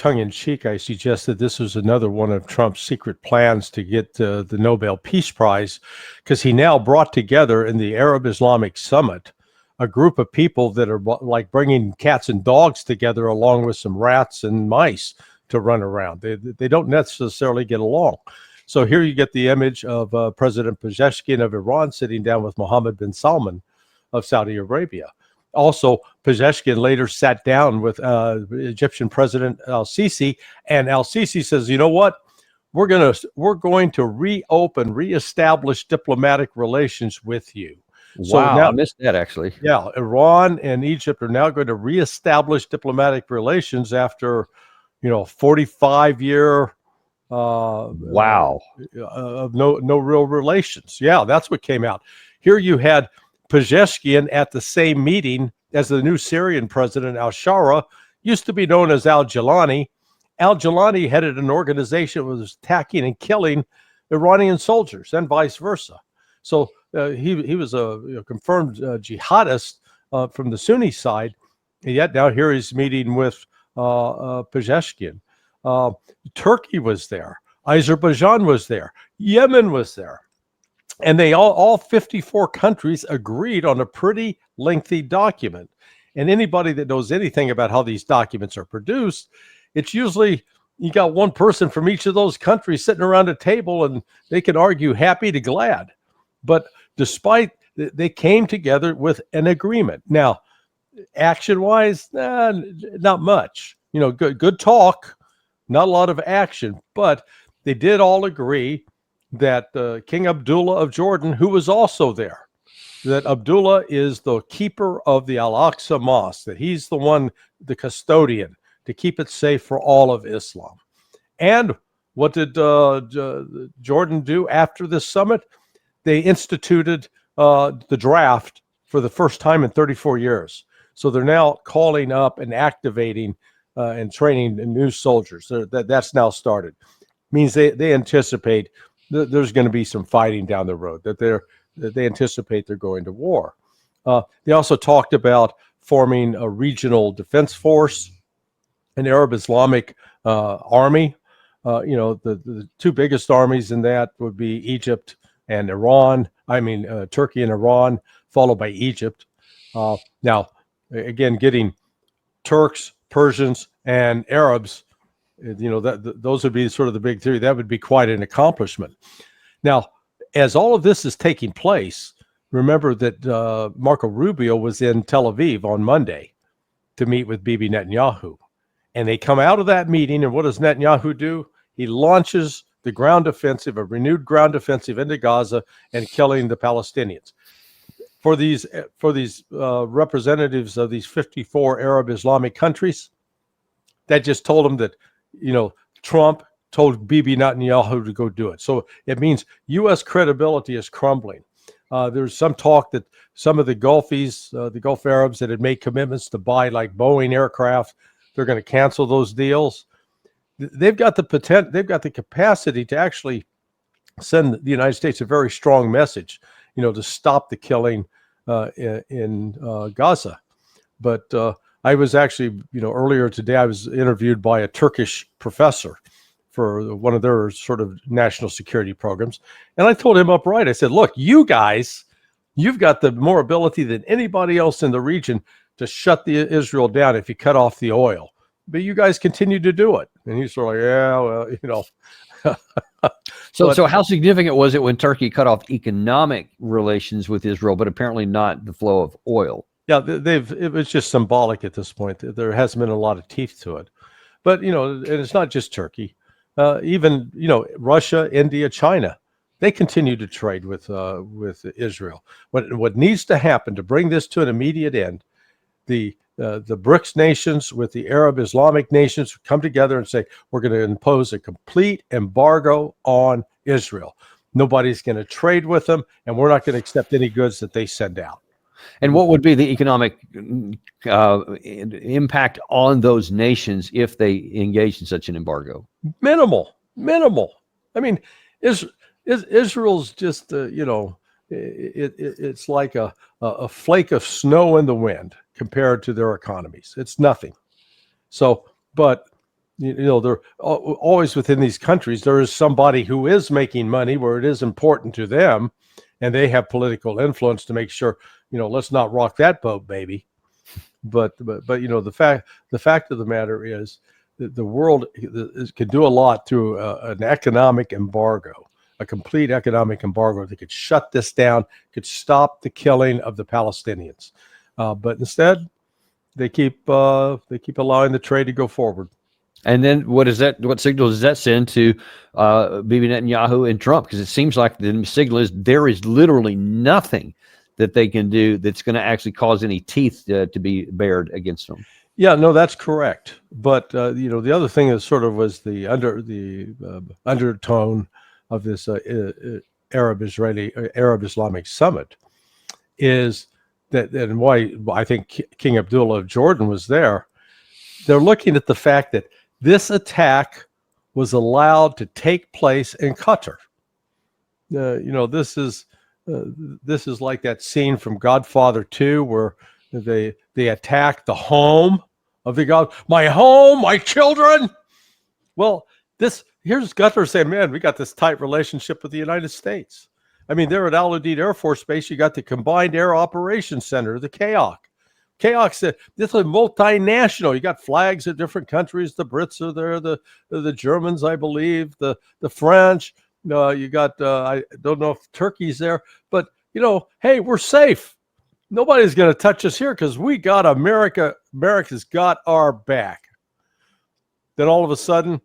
tongue-in-cheek, I suggested this was another one of Trump's secret plans to get the Nobel Peace Prize, because he now brought together in the Arab-Islamic summit a group of people that are like bringing cats and dogs together along with some rats and mice to run around. They don't necessarily get along. So here you get the image of President Pezeshkian of Iran sitting down with Mohammed bin Salman of Saudi Arabia. Also, Pezeshkian later sat down with Egyptian President Al-Sisi, and Al-Sisi says, you know what? We're going to reestablish diplomatic relations with you. Wow, so now, I missed that actually. Yeah, Iran and Egypt are now going to reestablish diplomatic relations after, 45-year wow of no real relations. Yeah, that's what came out. Here you had Pezeshkian at the same meeting as the new Syrian president, al-Shara, used to be known as al-Jilani. Al-Jilani headed an organization that was attacking and killing Iranian soldiers and vice versa. So he was a confirmed jihadist from the Sunni side, and yet now here he's meeting with Pezeshkian. Turkey was there. Azerbaijan was there. Yemen was there. And they all 54 countries agreed on a pretty lengthy document. And anybody that knows anything about how these documents are produced, it's usually you got one person from each of those countries sitting around a table and they can argue happy to glad. But despite they came together with an agreement. Now, action-wise, not much. Good talk, not a lot of action, but they did all agree that King Abdullah of Jordan, who was also there, that Abdullah is the keeper of the Al-Aqsa mosque, that he's the one, the custodian, to keep it safe for all of Islam. And what did Jordan do after this summit? They instituted the draft for the first time in 34 years. So they're now calling up and activating and training new soldiers. That's now started. Means they anticipate there's going to be some fighting down the road, that they anticipate they're going to war. They also talked about forming a regional defense force, an Arab-Islamic army. The two biggest armies in that would be Egypt and Iran. Turkey and Iran, followed by Egypt. Now, again, getting Turks, Persians, and Arabs, those would be sort of the big three. That would be quite an accomplishment. Now, as all of this is taking place, remember that Marco Rubio was in Tel Aviv on Monday to meet with Bibi Netanyahu. And they come out of that meeting, and what does Netanyahu do? He launches the ground offensive, a renewed ground offensive into Gaza and killing the Palestinians. For these representatives of these 54 Arab-Islamic countries, that just told them that, Trump told Bibi Netanyahu to go do it. So it means U.S. credibility is crumbling. There's some talk that some of the Gulfies, the Gulf Arabs that had made commitments to buy like Boeing aircraft, they're going to cancel those deals. They've got the capacity to actually send the United States a very strong message, to stop the killing in Gaza. But I was actually, earlier today, I was interviewed by a Turkish professor for one of their sort of national security programs. And I told him upright, I said, look, you guys, you've got the more ability than anybody else in the region to shut Israel down if you cut off the oil. But you guys continue to do it. And he's sort of like, yeah, well, So how significant was it when Turkey cut off economic relations with Israel, but apparently not the flow of oil? Yeah, it was just symbolic at this point. There hasn't been a lot of teeth to it. But, and it's not just Turkey. Even, Russia, India, China, they continue to trade with Israel. What needs to happen to bring this to an immediate end, the BRICS nations with the Arab-Islamic nations come together and say, we're going to impose a complete embargo on Israel. Nobody's going to trade with them, and we're not going to accept any goods that they send out. And what would be the economic impact on those nations if they engaged in such an embargo? Minimal. I mean, Israel's just, it's like a flake of snow in the wind compared to their economies. It's nothing. So, but they're always within these countries. There is somebody who is making money where it is important to them, and they have political influence to make sure, let's not rock that boat, baby. But the fact of the matter is that the world can do a lot through an economic embargo, a complete economic embargo that could shut this down, could stop the killing of the Palestinians. But instead, they keep allowing the trade to go forward. And then what signal does that send to Bibi Netanyahu and Trump? Because it seems like the signal is there is literally nothing that they can do that's going to actually cause any teeth to be bared against them. Yeah, no, that's correct. But the other thing that sort of was the undertone of this Arab-Islamic summit is that, and why I think King Abdullah of Jordan was there. They're looking at the fact that this attack was allowed to take place in Qatar. This is like that scene from Godfather 2 where they attack the home of the God, my home, my children. Well, here's Qatar saying, man, we got this tight relationship with the United States. I mean, they're at Al Udeid Air Force Base. You got the Combined Air Operations Center, the CAOC. CAOC, this is multinational. You got flags of different countries. The Brits are there, the Germans, I believe, the French. You got, I don't know if Turkey's there, but, hey, we're safe. Nobody's going to touch us here because we got America. America's got our back. Then all of a sudden,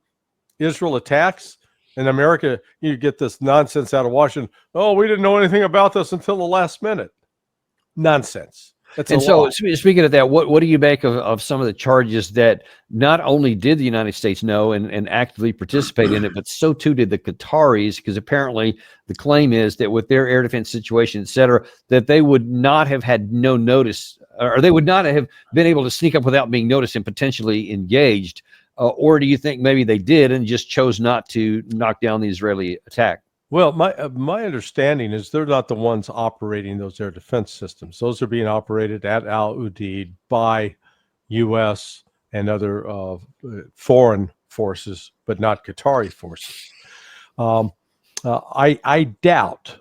Israel attacks, and America, you get this nonsense out of Washington. Oh, we didn't know anything about this until the last minute. Nonsense. And so, speaking of that, what do you make of some of the charges that not only did the United States know and actively participate in it, but so too did the Qataris? Because apparently the claim is that with their air defense situation, et cetera, that they would not have had no notice, or they would not have been able to sneak up without being noticed and potentially engaged. Or do you think maybe they did and just chose not to knock down the Israeli attack? Well, my understanding is they're not the ones operating those air defense systems. Those are being operated at Al Udeid by U.S. and other foreign forces, but not Qatari forces. I doubt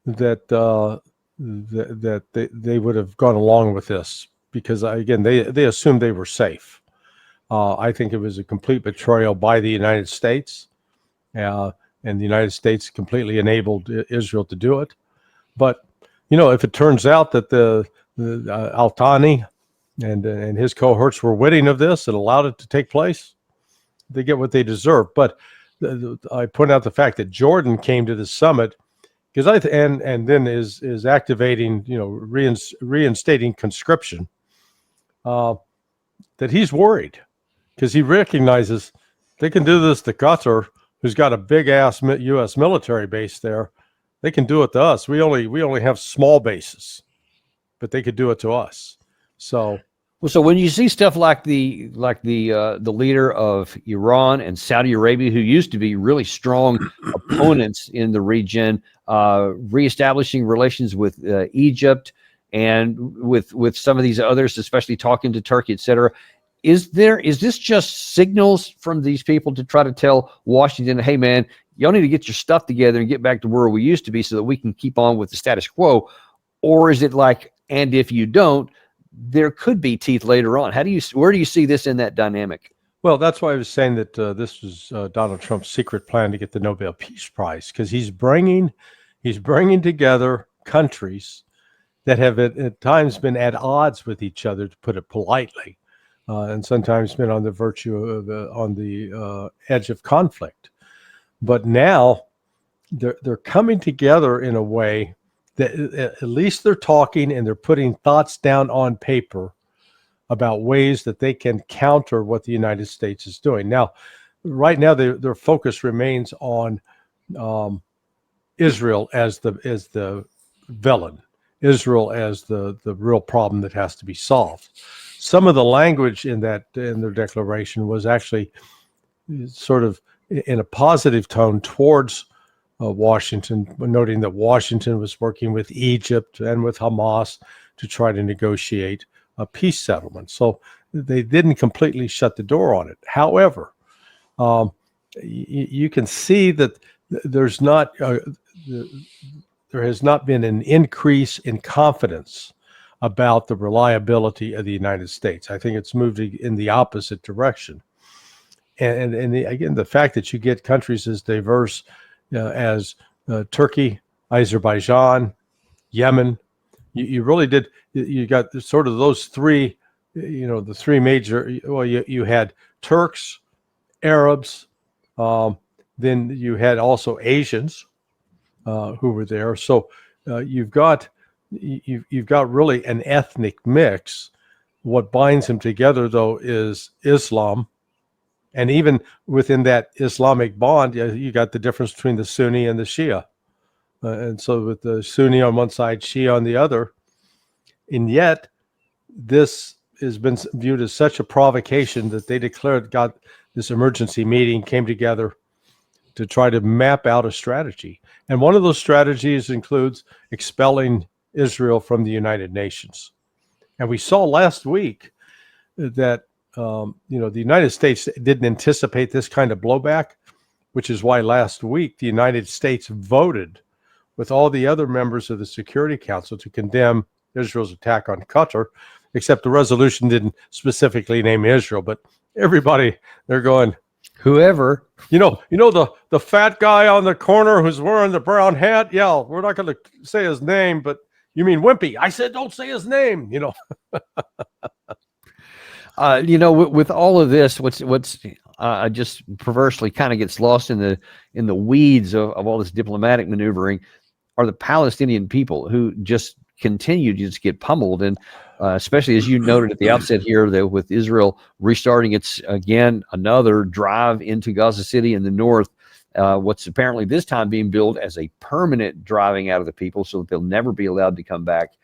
that they would have gone along with this because, again, they assumed they were safe. I think it was a complete betrayal by the United States. And the United States completely enabled Israel to do it. But, if it turns out that the Al-Thani and his cohorts were witting of this and allowed it to take place, they get what they deserve. But I point out the fact that Jordan came to the summit because and then is activating, reinstating conscription, that he's worried because he recognizes they can do this to Qatar, who's got a big ass U.S. military base there. They can do it to us. We only have small bases, but they could do it to us. So when you see stuff like the leader of Iran and Saudi Arabia, who used to be really strong opponents in the region, reestablishing relations with Egypt and with some of these others, especially talking to Turkey, et cetera. Is this just signals from these people to try to tell Washington, hey, man, y'all need to get your stuff together and get back to where we used to be so that we can keep on with the status quo? Or is it like, and if you don't, there could be teeth later on? Where do you see this in that dynamic? Well, that's why I was saying that this was Donald Trump's secret plan to get the Nobel Peace Prize, because he's bringing together countries that have at times been at odds with each other, to put it politely. And sometimes been on the edge of conflict, but now they're coming together in a way that at least they're talking and they're putting thoughts down on paper about ways that they can counter what the United States is doing. Now, right now, their focus remains on Israel as the villain, Israel as the real problem that has to be solved. Some of the language in their declaration was actually sort of in a positive tone towards Washington, noting that Washington was working with Egypt and with Hamas to try to negotiate a peace settlement. So they didn't completely shut the door on it. However, You can see that there's not there has not been an increase in confidence about the reliability of the United States. I think it's moved in the opposite direction. Again, the fact that you get countries as diverse as Turkey, Azerbaijan, Yemen, you really did. You got sort of those three, the three major. Well, you had Turks, Arabs, then you had also Asians who were there. So you've got really an ethnic mix. What binds them together, though, is Islam. And even within that Islamic bond, you got the difference between the Sunni and the Shia. And so with the Sunni on one side, Shia on the other. And yet, this has been viewed as such a provocation that they got this emergency meeting, came together to try to map out a strategy. And one of those strategies includes expelling Israel from the United Nations. And we saw last week that the United States didn't anticipate this kind of blowback, which is why last week the United States voted with all the other members of the Security Council to condemn Israel's attack on Qatar, except the resolution didn't specifically name Israel, but everybody, they're going, whoever, the fat guy on the corner who's wearing the brown hat. Yeah, we're not going to say his name, but you mean Wimpy. I said, don't say his name, with all of this, what's just perversely kind of gets lost in the weeds of all this diplomatic maneuvering are the Palestinian people who just continue to just get pummeled. And especially as you noted at the outset here, that with Israel restarting its, again, another drive into Gaza City in the north, what's apparently this time being billed as a permanent driving out of the people so that they'll never be allowed to come back.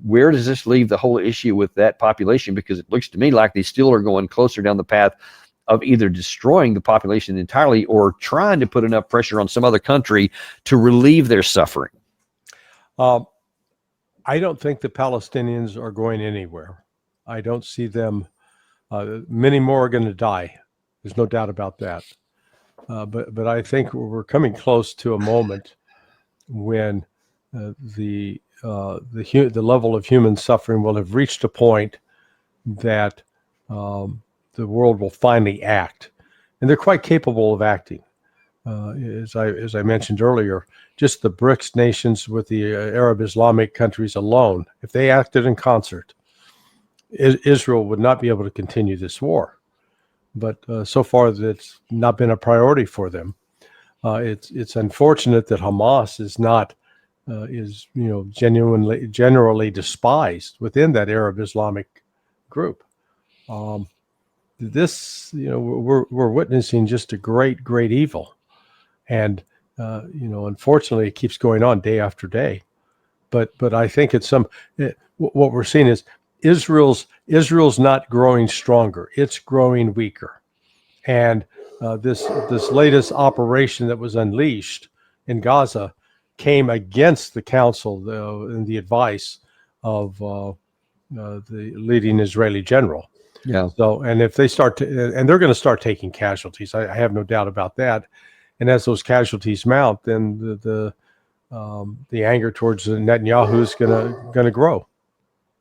Where does this leave the whole issue with that population? Because it looks to me like they still are going closer down the path of either destroying the population entirely or trying to put enough pressure on some other country to relieve their suffering. I don't think the Palestinians are going anywhere. I don't see them. Many more are going to die. There's no doubt about that. But I think we're coming close to a moment when the level of human suffering will have reached a point that the world will finally act, and they're quite capable of acting. As I mentioned earlier, just the BRICS nations with the Arab-Islamic countries alone, if they acted in concert, Israel would not be able to continue this war. But so far, that's not been a priority for them. It's unfortunate that Hamas is not generally despised within that Arab-Islamic group. We're witnessing just a great evil. And, unfortunately, it keeps going on day after day. But I think what we're seeing is Israel's not growing stronger. It's growing weaker. And this latest operation that was unleashed in Gaza came against the counsel and the advice of the leading Israeli general. Yeah. So, and if they and they're going to start taking casualties, I have no doubt about that. And as those casualties mount, then the anger towards Netanyahu is going to grow.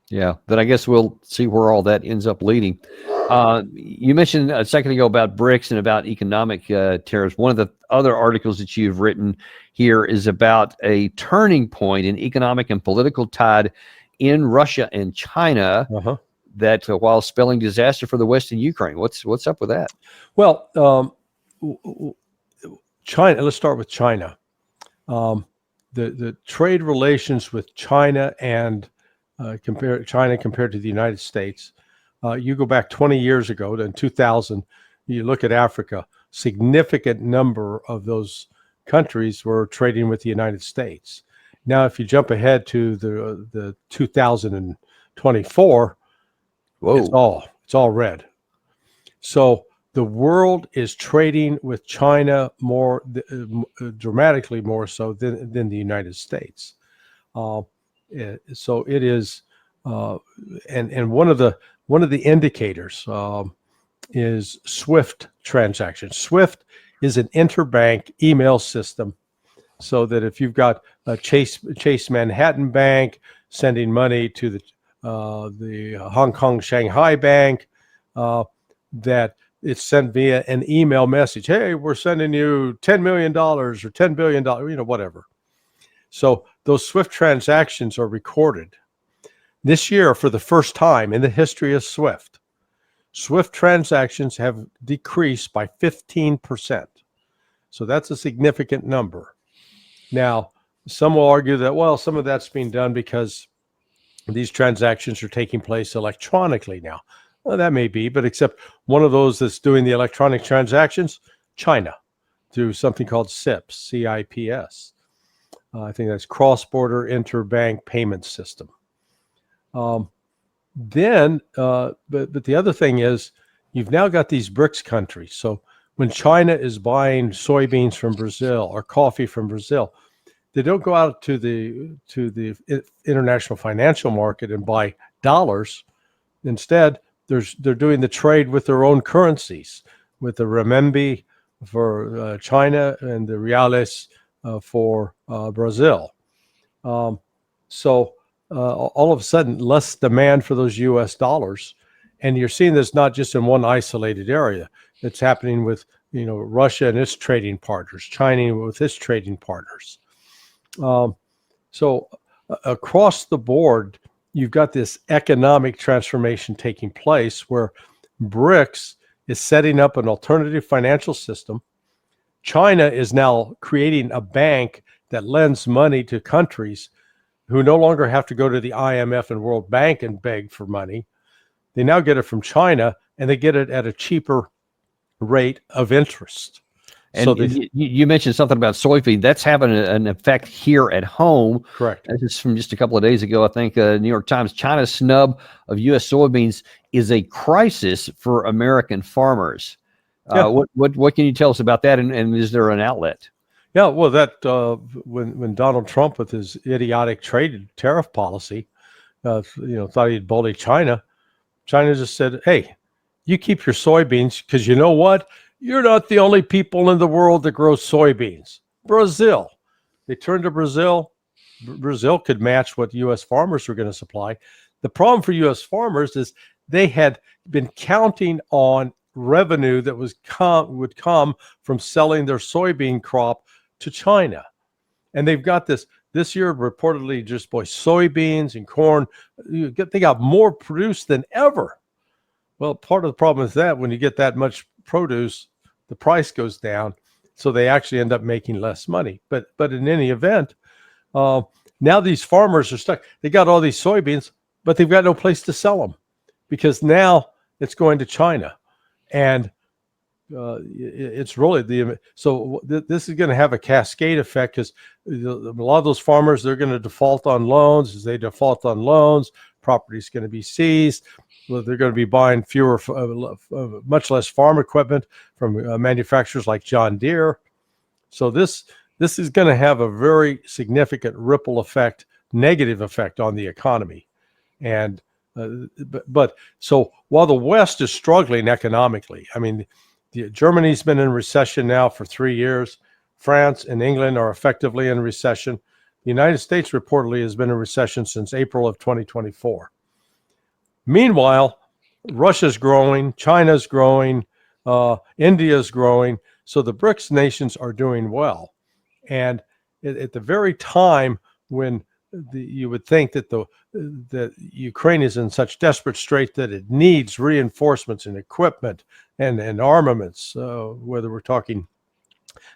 Yeah, then I guess we'll see where all that ends up leading. You mentioned a second ago about BRICS and about economic terrors. One of the other articles that you've written here is about a turning point in economic and political tide in Russia and China. Uh-huh. That while spelling disaster for the West in Ukraine. What's up with that? Well, China. Let's start with China. The trade relations with China and compared to the United States. You go back 20 years ago, in 2000. You look at Africa. Significant number of those countries were trading with the United States. Now, if you jump ahead to the 2024. Whoa. It's all red. So the world is trading with China more dramatically more so than the United States. So it is, and one of the indicators is SWIFT transactions. SWIFT is an interbank email system, so that if you've got a Chase Manhattan Bank sending money to the Hong Kong Shanghai Bank, that it's sent via an email message. Hey, we're sending you $10 million or $10 billion, whatever. So those SWIFT transactions are recorded. This year, for the first time in the history of SWIFT, SWIFT transactions have decreased by 15%. So that's a significant number. Now, some will argue that, well, some of that's being done because these transactions are taking place electronically now. Well, that may be, but except one of those that's doing the electronic transactions, China, through something called CIPS, C-I-P-S. I think that's cross-border interbank payment system. But the other thing is, you've now got these BRICS countries. So when China is buying soybeans from Brazil or coffee from Brazil, they don't go out to the international financial market and buy dollars. Instead, they're doing the trade with their own currencies, with the renminbi for China and the reales for Brazil. So all of a sudden, less demand for those U.S. dollars. And you're seeing this not just in one isolated area. It's happening with Russia and its trading partners, China with its trading partners. So across the board, you've got this economic transformation taking place where BRICS is setting up an alternative financial system. China is now creating a bank that lends money to countries who no longer have to go to the IMF and World Bank and beg for money. They now get it from China, and they get it at a cheaper rate of interest. And so you mentioned something about soybean. That's having an effect here at home. Correct. This is from just a couple of days ago. I think New York Times, China's snub of U.S. soybeans is a crisis for American farmers. Yeah. What can you tell us about that? And is there an outlet? Yeah, well, that when Donald Trump with his idiotic trade tariff policy, thought he'd bully China, China just said, "Hey, you keep your soybeans because you know what? You're not the only people in the world that grow soybeans." Brazil. They turned to Brazil. Brazil could match what U.S. farmers were going to supply. The problem for U.S. farmers is they had been counting on revenue that would come from selling their soybean crop to China. And they've got this year reportedly just soybeans and corn. They got more produced than ever. Well, part of the problem is that when you get that much produce, the price goes down, so they actually end up making less money. But in any event, now these farmers are stuck. They got all these soybeans, but they've got no place to sell them because now it's going to China, and it's really this is going to have a cascade effect because a lot of those farmers, they're going to default on loans. As they default on loans, property is going to be seized. Well, they're going to be buying much less farm equipment from manufacturers like John Deere. So this is going to have a very significant ripple effect, negative effect on the economy. And so while the West is struggling economically, I mean, Germany's been in recession now for 3 years. France and England are effectively in recession. The United States reportedly has been in recession since April of 2024. Meanwhile, Russia's growing, China's growing, India's growing. So the BRICS nations are doing well. And at the very time when you would think that that Ukraine is in such desperate strait that it needs reinforcements and equipment and armaments, whether we're talking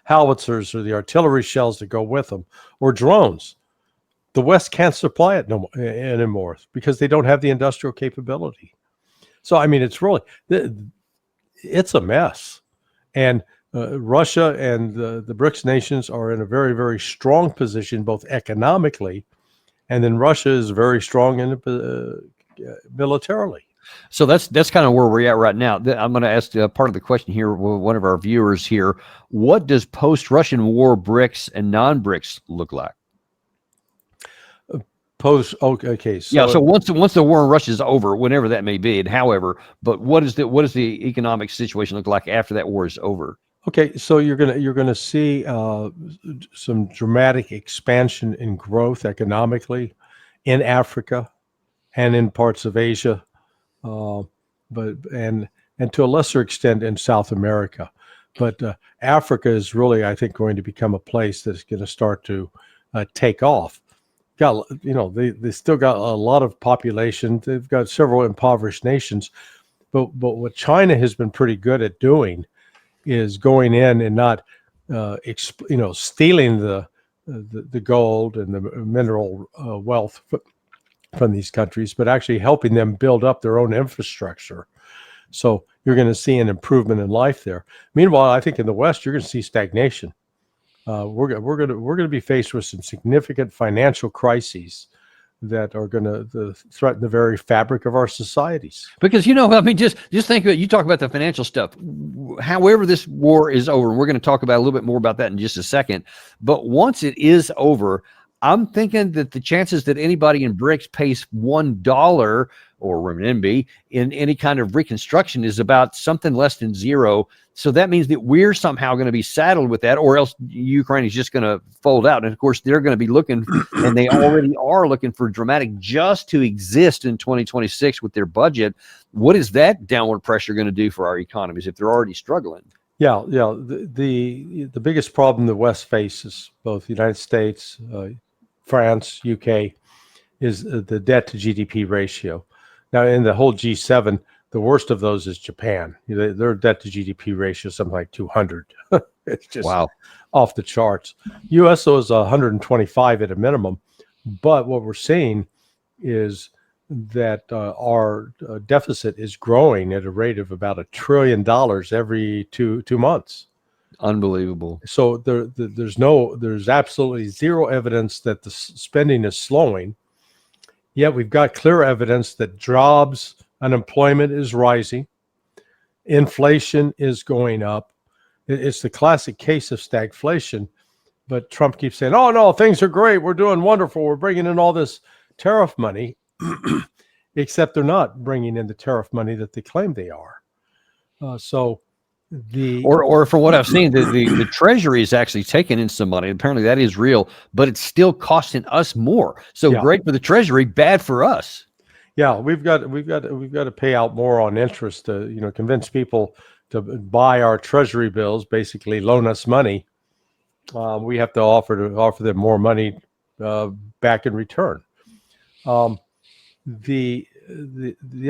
howitzers or the artillery shells that go with them, or drones, the West can't supply it anymore because they don't have the industrial capability. So, I mean, it's a mess. And Russia and the BRICS nations are in a very, very strong position, both economically, and then Russia is very strong militarily. So that's kind of where we're at right now. I'm going to ask part of the question here, one of our viewers here. What does post-Russian war BRICS and non-BRICS look like? Okay. Yeah. So So once the war in Russia is over, whenever that may be, and however, but what does the economic situation look like after that war is over? okay, so you're gonna see some dramatic expansion in growth economically in Africa and in parts of Asia, uh, but and to a lesser extent in South America. But Africa is really, I think, going to become a place that's going to start to take off. They still got a lot of population. They've got several impoverished nations, but what China has been pretty good at doing is going in and not stealing the gold and the mineral wealth from these countries, but actually helping them build up their own infrastructure. So you're going to see an improvement in life there. Meanwhile, I think in the West you're going to see stagnation. We're going to be faced with some significant financial crises that are going to threaten the very fabric of our societies. Because I mean, just think about, you talk about the financial stuff. However, this war is over, and we're going to talk about a little bit more about that in just a second. But once it is over, I'm thinking that the chances that anybody in BRICS pays $1 or renminbi in any kind of reconstruction is about something less than zero. So that means that we're somehow going to be saddled with that, or else Ukraine is just going to fold out. And of course, they're going to be looking, and they already are looking for dramatic just to exist in 2026 with their budget. What is that downward pressure going to do for our economies if they're already struggling? Yeah. The biggest problem the West faces, both the United States, France, UK, is the debt to GDP ratio. Now, in the whole G7, the worst of those is Japan. Their debt to GDP ratio is something like 200. It's just Wow. off the charts. US is 125 at a minimum. But what we're seeing is that our deficit is growing at a rate of about $1 trillion every two months. Unbelievable. So there's absolutely zero evidence that the spending is slowing. Yet we've got clear evidence that jobs, unemployment is rising, inflation is going up. It's the classic case of stagflation. But Trump keeps saying, "Oh no, things are great. We're doing wonderful. We're bringing in all this tariff money," except they're not bringing in the tariff money that they claim they are. Or from what I've seen, the Treasury is actually taking in some money. Apparently that is real, but it's still costing us more. So great for the Treasury, bad for us. Yeah, we've got to pay out more on interest to convince people to buy our Treasury bills, basically loan us money. We have to offer them more money back in return. The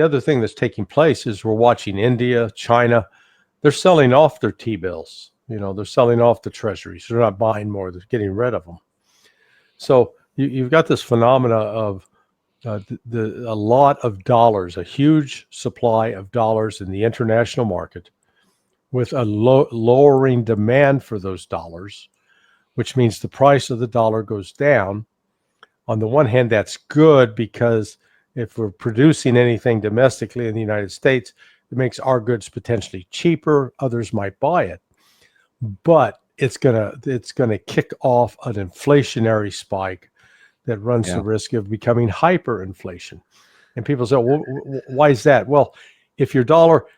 other thing that's taking place is we're watching India, China. They're selling off their T-bills. They're selling off the treasuries. They're not buying more. They're getting rid of them. So you've got this phenomena of a lot of dollars, a huge supply of dollars in the international market with a lowering demand for those dollars, which means the price of the dollar goes down. On the one hand, that's good because if we're producing anything domestically in the United States, it makes our goods potentially cheaper. Others might buy it, but it's gonna kick off an inflationary spike that runs the risk of becoming hyperinflation. And people say, "Well, why is that?" Well, if your dollar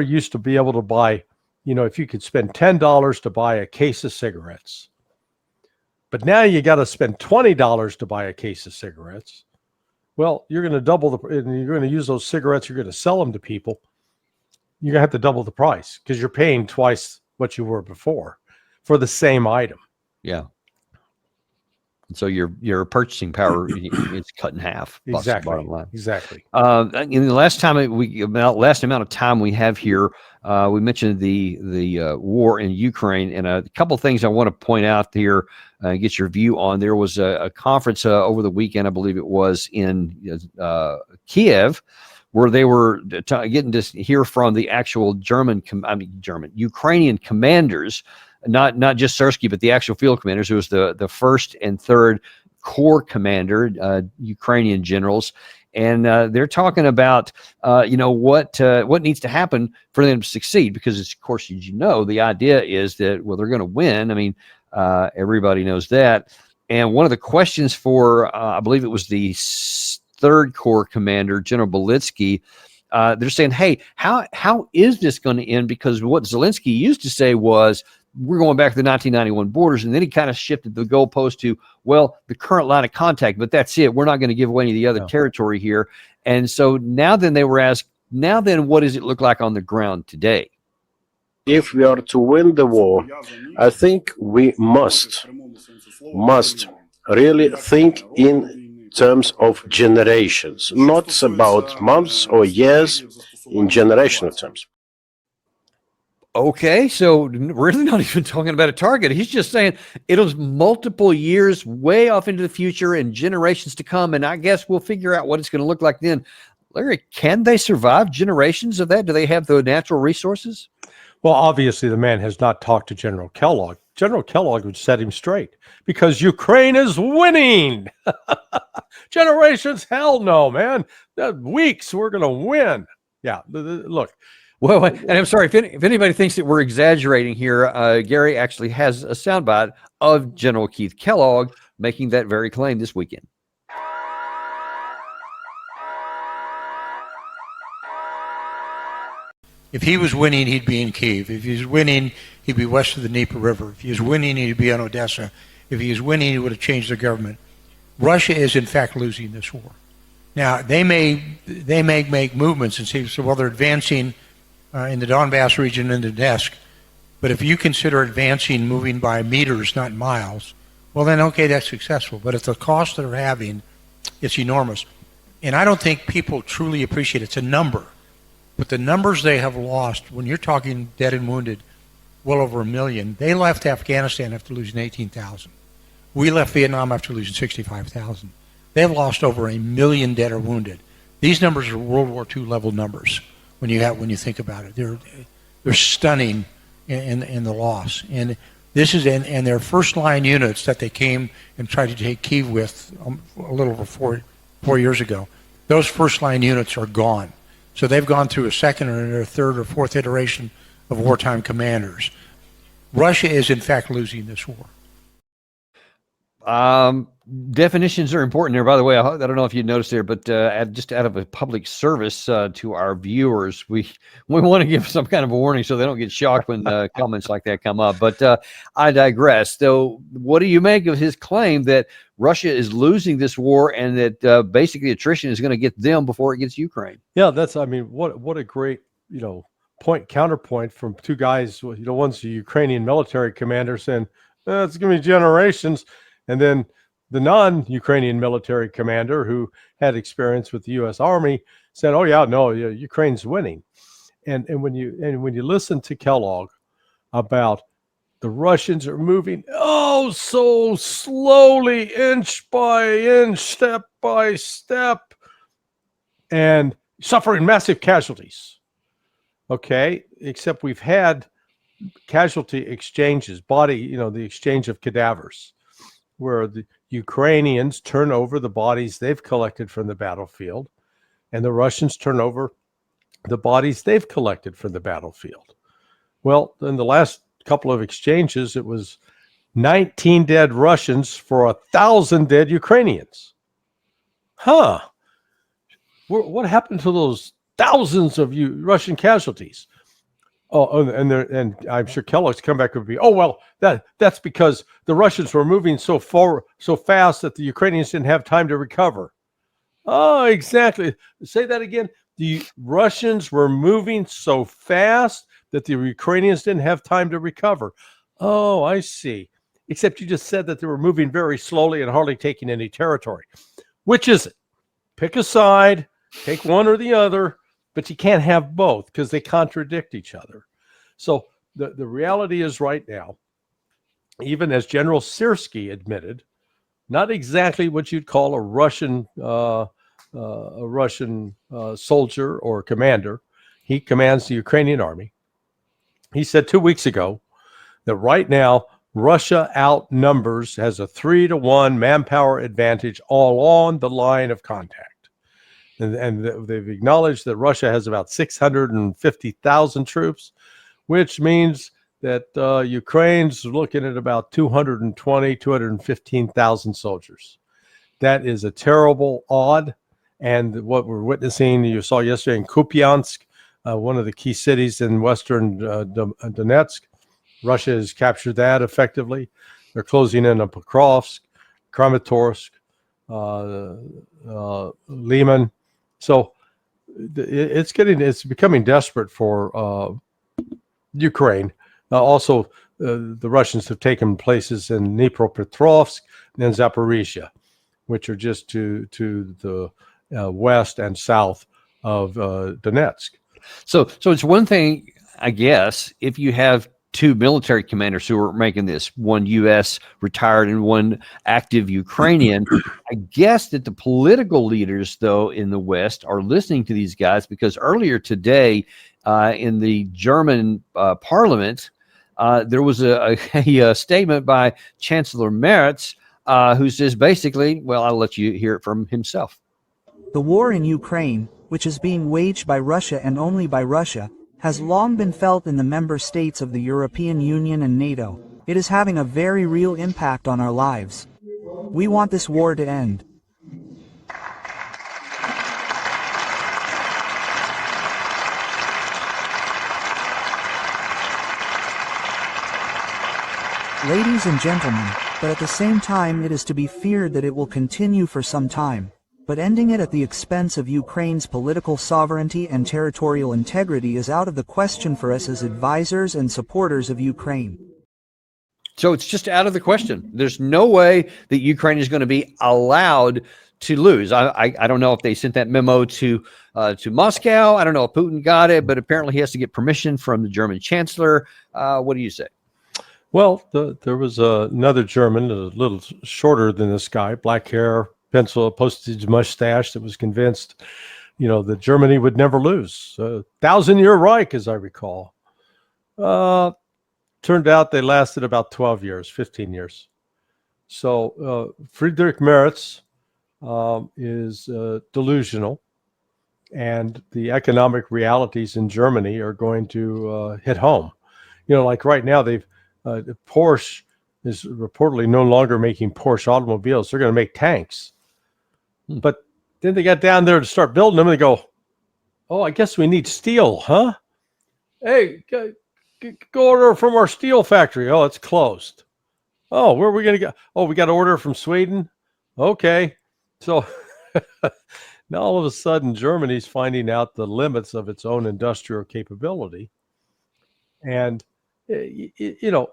used to be able to buy, if you could spend $10 to buy a case of cigarettes, but now you got to spend $20 to buy a case of cigarettes. Well, you're going to double and you're going to use those cigarettes. You're going to sell them to people. You're going to have to double the price because you're paying twice what you were before for the same item. Yeah. So your purchasing power is cut in half. Exactly. Bottom line. Exactly. In the last amount of time we have here, we mentioned the war in Ukraine, and a couple of things I want to point out here and get your view on. There was a conference over the weekend, I believe it was in Kiev, where they were getting to hear from the actual Ukrainian commanders. Not just Sersky, but the actual field commanders, who was the first and third corps commander, Ukrainian generals. And they're talking about, what needs to happen for them to succeed. Because, of course, as the idea is that, well, they're going to win. I mean, everybody knows that. And one of the questions for, I believe it was the Third Corps commander, General Belitsky, they're saying, hey, how is this going to end? Because what Zelensky used to say was, we're going back to the 1991 borders. And then he kind of shifted the goalpost to, well, the current line of contact, but that's it. We're not going to give away any of the other territory here. And so now then they were asked, now then what does it look like on the ground today? If we are to win the war, I think we must really think in terms of generations, not about months or years, in generational terms. Okay, so really not even talking about a target. He's just saying it'll multiple years way off into the future and generations to come, and I guess we'll figure out what it's going to look like then. Larry, can they survive generations of that? Do they have the natural resources? Well, obviously, the man has not talked to General Kellogg. General Kellogg would set him straight because Ukraine is winning. Generations, hell no, man. Weeks, we're going to win. Yeah, look. Well, and I'm sorry, if anybody thinks that we're exaggerating here, Gary actually has a soundbite of General Keith Kellogg making that very claim this weekend. If he was winning, he'd be in Kyiv. If he was winning, he'd be west of the Dnieper River. If he was winning, he'd be on Odessa. If he was winning, he would have changed the government. Russia is, in fact, losing this war. Now, they may make movements and say, so, well, they're advancing in the Donbass region and Donetsk, but if you consider advancing moving by meters, not miles, well then, okay, that's successful. But if the cost they're having, it's enormous. And I don't think people truly appreciate it. It's a number. But the numbers they have lost, when you're talking dead and wounded, well over 1 million, they left Afghanistan after losing 18,000. We left Vietnam after losing 65,000. They've lost over 1 million dead or wounded. These numbers are World War II level numbers. When you think about it, they're stunning in the loss, and this is and their first line units that they came and tried to take Kyiv with a little over four years ago. Those first line units are gone, so they've gone through a second or a third or fourth iteration of wartime commanders. Russia is in fact losing this war. Definitions are important there. By the way, I don't know if you noticed there, but just out of a public service to our viewers, we want to give some kind of a warning so they don't get shocked when comments like that come up. But I digress. So what do you make of his claim that Russia is losing this war and that basically attrition is going to get them before it gets Ukraine? Yeah, what a great, counterpoint from two guys, one's a Ukrainian military commander saying, it's going to be generations. And then the non-Ukrainian military commander who had experience with the U.S. Army said, "Oh yeah, no, Ukraine's winning." And when you listen to Kellogg about the Russians are moving so slowly, inch by inch, step by step, and suffering massive casualties. Okay, except we've had casualty exchanges, the exchange of cadavers, where the Ukrainians turn over the bodies they've collected from the battlefield, and the Russians turn over the bodies they've collected from the battlefield. Well, in the last couple of exchanges, it was 19 dead Russians for 1,000 dead Ukrainians. What happened to those thousands of Russian casualties? Oh, and I'm sure Kellogg's comeback would be, that's because the Russians were moving so fast that the Ukrainians didn't have time to recover. Oh, exactly. Say that again. The Russians were moving so fast that the Ukrainians didn't have time to recover. Oh, I see. Except you just said that they were moving very slowly and hardly taking any territory. Which is it? Pick a side, take one or the other. But you can't have both because they contradict each other. So the reality is right now, even as General Syrskyi admitted, not exactly what you'd call a Russian soldier or commander. He commands the Ukrainian army. He said 2 weeks ago that right now Russia outnumbers, has a 3-to-1 manpower advantage along the line of contact. And they've acknowledged that Russia has about 650,000 troops, which means that Ukraine's looking at about 220, 215,000 soldiers. That is a terrible odd. And what we're witnessing, you saw yesterday in Kupiansk, one of the key cities in western Donetsk. Russia has captured that effectively. They're closing in on Pokrovsk, Kramatorsk, Lyman. So it's becoming desperate for Ukraine. Also, the Russians have taken places in Dnipropetrovsk and Zaporizhia, which are just to the west and south of Donetsk. So it's one thing, I guess, if you have two military commanders who are making this, one U.S. retired and one active Ukrainian. I guess that the political leaders, though, in the West are listening to these guys, because earlier today in the German parliament, there was a statement by Chancellor Merz, who says basically, well, I'll let you hear it from himself. The war in Ukraine, which is being waged by Russia and only by Russia, has long been felt in the member states of the European Union and NATO. It is having a very real impact on our lives. We want this war to end. Ladies and gentlemen, but at the same time it is to be feared that it will continue for some time. But ending it at the expense of Ukraine's political sovereignty and territorial integrity is out of the question for us as advisors and supporters of Ukraine. So it's just out of the question. There's no way that Ukraine is going to be allowed to lose. I don't know if they sent that memo to Moscow. I don't know if Putin got it, but apparently he has to get permission from the German chancellor. What do you say? Well, there was another German, a little shorter than this guy, black hair, pencil, postage mustache, that was convinced, that Germany would never lose. 1,000-year Reich, as I recall. Turned out they lasted about 12 years, 15 years. So Friedrich Merz is delusional, and the economic realities in Germany are going to hit home. Like right now, Porsche is reportedly no longer making Porsche automobiles. They're going to make tanks. But then they got down there to start building them, and they go, oh, I guess we need steel, huh? Hey, go order from our steel factory. Oh, it's closed. Oh, where are we going to go? Oh, we got to order from Sweden? Okay. So now all of a sudden, Germany's finding out the limits of its own industrial capability. And, it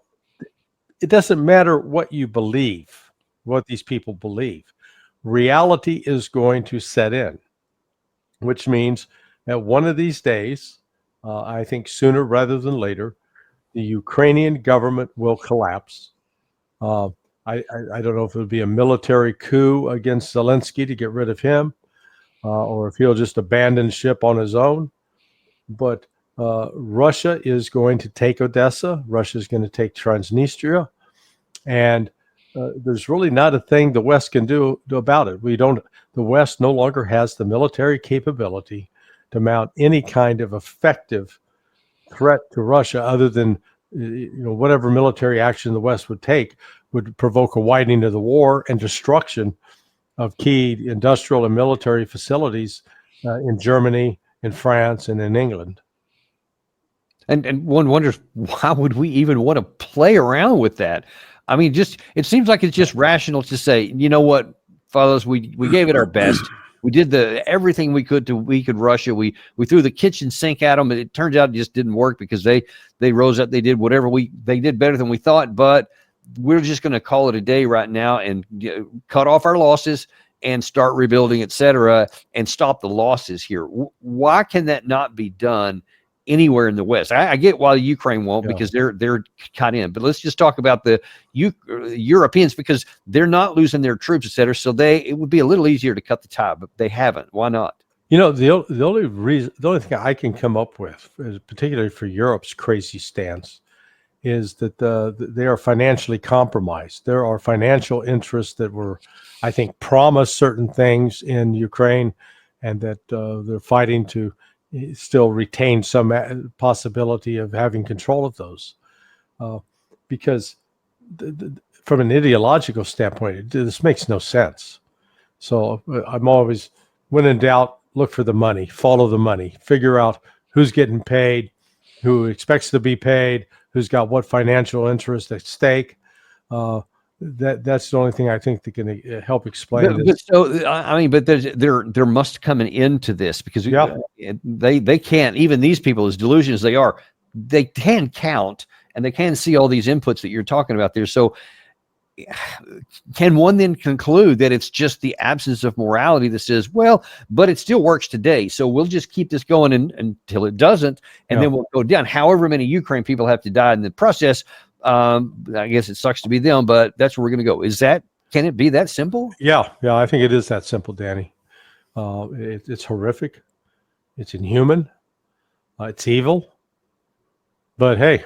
doesn't matter what you believe, what these people believe. Reality is going to set in, which means that one of these days, I think sooner rather than later, the Ukrainian government will collapse. I don't know if it'll be a military coup against Zelensky to get rid of him, or if he'll just abandon ship on his own. But Russia is going to take Odessa. Russia is going to take Transnistria. And there's really not a thing the West can do about it. The West no longer has the military capability to mount any kind of effective threat to Russia, other than whatever military action the West would take would provoke a widening of the war and destruction of key industrial and military facilities in Germany, in France, and in England. And one wonders, why would we even want to play around with that? I mean, it seems like it's just rational to say, you know what, fellas, we gave it our best. We did everything we could to weaken Russia. We threw the kitchen sink at them, and it turns out it just didn't work, because they rose up, they did whatever they did better than we thought, but we're just going to call it a day right now and cut off our losses and start rebuilding, et cetera, and stop the losses here. Why can that not be done anywhere in the West? I get why Ukraine won't, because they're cut in, but let's just talk about the Europeans, because they're not losing their troops, et cetera. So it would be a little easier to cut the tie, but they haven't. Why not? The only thing I can come up with, particularly for Europe's crazy stance, is that they are financially compromised. There are financial interests that were, I think, promised certain things in Ukraine, and that they're fighting to still retain some possibility of having control of those. because from an ideological standpoint, this makes no sense. So I'm always, when in doubt, look for the money, follow the money, figure out who's getting paid, who expects to be paid, who's got what financial interest at stake. That's the only thing I think that can help explain this. So I mean, but there must come an end to this, because they can't, even these people, as delusional as they are, they can count and they can see all these inputs that you're talking about there. So can one then conclude that it's just the absence of morality that says, well, but it still works today, so we'll just keep this going until it doesn't, and then we'll go down. However many Ukraine people have to die in the process, I guess it sucks to be them, but that's where we're going to go. Can it be that simple? Yeah, I think it is that simple, Danny. It's horrific. It's inhuman. It's evil. But hey,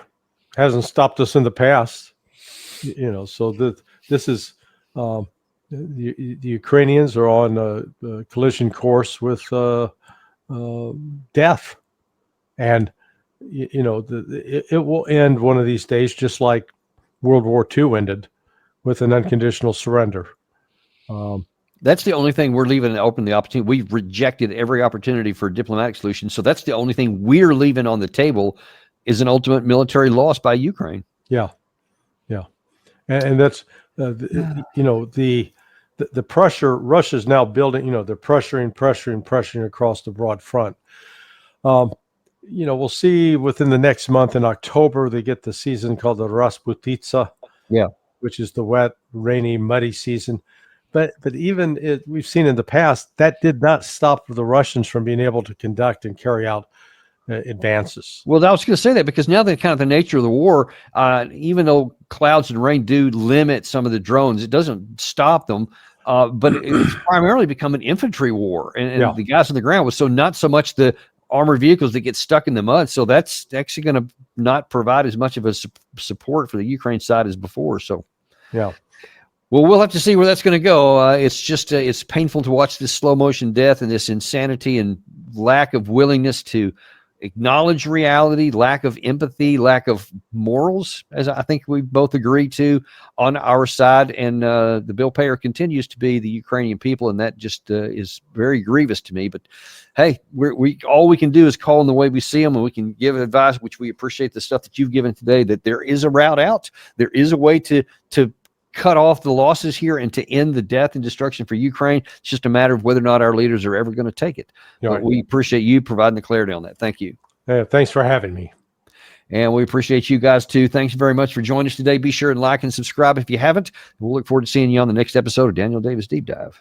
hasn't stopped us in the past. So this is the Ukrainians are on a collision course with death, and it will end one of these days, just like World War II ended, with an unconditional surrender. That's the only thing we're leaving open, the opportunity. We've rejected every opportunity for a diplomatic solution, so that's the only thing we're leaving on the table, is an ultimate military loss by Ukraine. Yeah. And that's the pressure Russia's now building. They're pressuring across the broad front. We'll see within the next month in October, they get the season called the Rasputitsa, which is the wet, rainy, muddy season. But even we've seen in the past, that did not stop the Russians from being able to conduct and carry out advances. Well, I was going to say that, because now the kind of the nature of the war, even though clouds and rain do limit some of the drones, it doesn't stop them. But it's primarily become an infantry war, and the guys on the ground was not so much the armored vehicles that get stuck in the mud. So that's actually going to not provide as much of a support for the Ukraine side as before. So well, we'll have to see where that's going to go. It's just it's painful to watch this slow motion death and this insanity and lack of willingness to acknowledge reality, lack of empathy, lack of morals, as I think we both agree to on our side. And the bill payer continues to be the Ukrainian people, and that just is very grievous to me. But hey, we all we can do is call them the way we see them, and we can give advice, which we appreciate the stuff that you've given today, that there is a route out. There is a way to cut off the losses here and to end the death and destruction for Ukraine. It's just a matter of whether or not our leaders are ever going to take it. But we appreciate you providing the clarity on that. Thank you. Thanks for having me. And we appreciate you guys too. Thanks very much for joining us today. Be sure and like and subscribe if you haven't. We'll look forward to seeing you on the next episode of Daniel Davis Deep Dive.